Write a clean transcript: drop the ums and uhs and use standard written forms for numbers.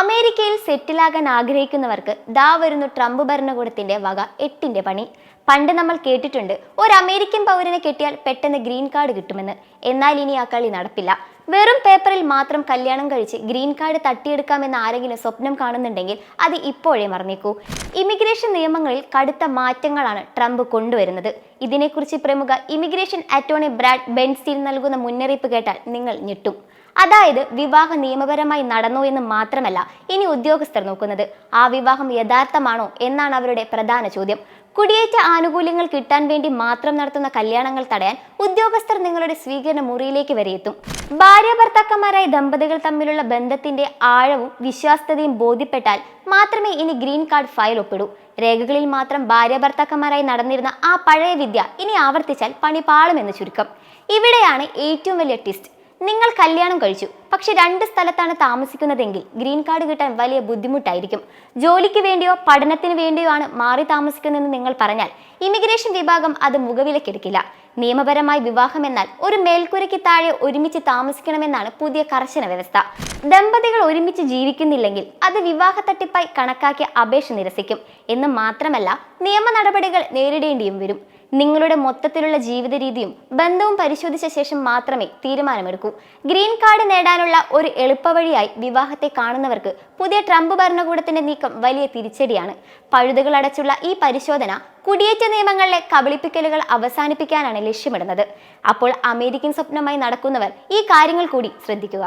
അമേരിക്കയിൽ സെറ്റിലാകാൻ ആഗ്രഹിക്കുന്നവർക്ക് ദാ വരുന്നു ട്രംപ് ഭരണകൂടത്തിന്റെ വക 8ന്റെ പണി. പണ്ട് നമ്മൾ കേട്ടിട്ടുണ്ട്, ഒരു അമേരിക്കൻ പൗരനെ കെട്ടിയാൽ പെട്ടെന്ന് ഗ്രീൻ കാർഡ് കിട്ടുമെന്ന്. എന്നാൽ ഇനി ആ കളി നടപ്പില്ല. വെറും പേപ്പറിൽ മാത്രം കല്യാണം കഴിച്ച് ഗ്രീൻ കാർഡ് തട്ടിയെടുക്കാമെന്ന് ആരെങ്കിലും സ്വപ്നം കാണുന്നുണ്ടെങ്കിൽ അത് ഇപ്പോഴേ മറന്നേക്കൂ. ഇമിഗ്രേഷൻ നിയമങ്ങളിൽ കടുത്ത മാറ്റങ്ങളാണ് ട്രംപ് കൊണ്ടുവരുന്നത്. ഇതിനെക്കുറിച്ച് പ്രമുഖ ഇമിഗ്രേഷൻ അറ്റോർണി ബ്രാഡ് ബെൻസ്റ്റീൻ നൽകുന്ന മുന്നറിയിപ്പ് കേട്ടാൽ നിങ്ങൾ ഞെട്ടും. അതായത്, വിവാഹം നിയമപരമായി നടന്നോ എന്ന് മാത്രമല്ല ഇനി ഉദ്യോഗസ്ഥർ നോക്കുന്നത്, ആ വിവാഹം യഥാർത്ഥമാണോ എന്നാണ് അവരുടെ പ്രധാന ചോദ്യം. കുടിയേറ്റ ആനുകൂല്യങ്ങൾ കിട്ടാൻ വേണ്ടി മാത്രം നടത്തുന്ന കല്യാണങ്ങൾ തടയാൻ ഉദ്യോഗസ്ഥർ നിങ്ങളുടെ സ്വീകരണ മുറിയിലേക്ക് വരെ എത്തും. ഭാര്യ ഭർത്താക്കന്മാരായ ദമ്പതികൾ തമ്മിലുള്ള ബന്ധത്തിന്റെ ആഴവും വിശ്വാസ്യതയും ബോധ്യപ്പെട്ടാൽ മാത്രമേ ഇനി ഗ്രീൻ കാർഡ് ഫയൽ ഒപ്പിടൂ. രേഖകളിൽ മാത്രം ഭാര്യ ഭർത്താക്കന്മാരായി നടന്നിരുന്ന ആ പഴയ വിദ്യ ഇനി ആവർത്തിച്ചാൽ പണി പാളുമെന്ന് ചുരുക്കം. ഇവിടെയാണ് ഏറ്റവും വലിയ ട്വിസ്റ്റ്. നിങ്ങൾ കല്യാണം കഴിച്ചു, പക്ഷെ 2 സ്ഥലത്താണ് താമസിക്കുന്നതെങ്കിൽ ഗ്രീൻ കാർഡ് കിട്ടാൻ വലിയ ബുദ്ധിമുട്ടായിരിക്കും. ജോലിക്ക് വേണ്ടിയോ പഠനത്തിന് വേണ്ടിയോ ആണ് മാറി താമസിക്കുന്നതെന്ന് നിങ്ങൾ പറഞ്ഞാൽ ഇമിഗ്രേഷൻ വിഭാഗം അത് മുഖവിലക്കെടുക്കില്ല. നിയമപരമായി വിവാഹം എന്നാൽ ഒരു മേൽക്കൂരയ്ക്ക് താഴെ ഒരുമിച്ച് താമസിക്കണമെന്നാണ് പുതിയ കർശന വ്യവസ്ഥ. ദമ്പതികൾ ഒരുമിച്ച് ജീവിക്കുന്നില്ലെങ്കിൽ അത് വിവാഹ തട്ടിപ്പായി കണക്കാക്കിയ അപേക്ഷ നിരസിക്കും. എന്ന് മാത്രമല്ല, നിയമ നടപടികൾ നേരിടേണ്ടിയും വരും. നിങ്ങളുടെ മൊത്തത്തിലുള്ള ജീവിത രീതിയും ബന്ധവും പരിശോധിച്ച ശേഷം മാത്രമേ തീരുമാനമെടുക്കൂ. ഗ്രീൻ കാർഡ് നേടാനുള്ള ഒരു എളുപ്പവഴിയായി വിവാഹത്തെ കാണുന്നവർക്ക് പുതിയ ട്രംപ് ഭരണകൂടത്തിന്റെ നീക്കം വലിയ തിരിച്ചടിയാണ്. പഴുതുകൾ അടച്ചുള്ള ഈ പരിശോധന കുടിയേറ്റ നിയമങ്ങളിലെ കബളിപ്പിക്കലുകൾ അവസാനിപ്പിക്കാനാണ് ലക്ഷ്യമിടുന്നത്. അപ്പോൾ അമേരിക്കൻ സ്വപ്നമായി നടക്കുന്നവർ ഈ കാര്യങ്ങൾ കൂടി ശ്രദ്ധിക്കുക.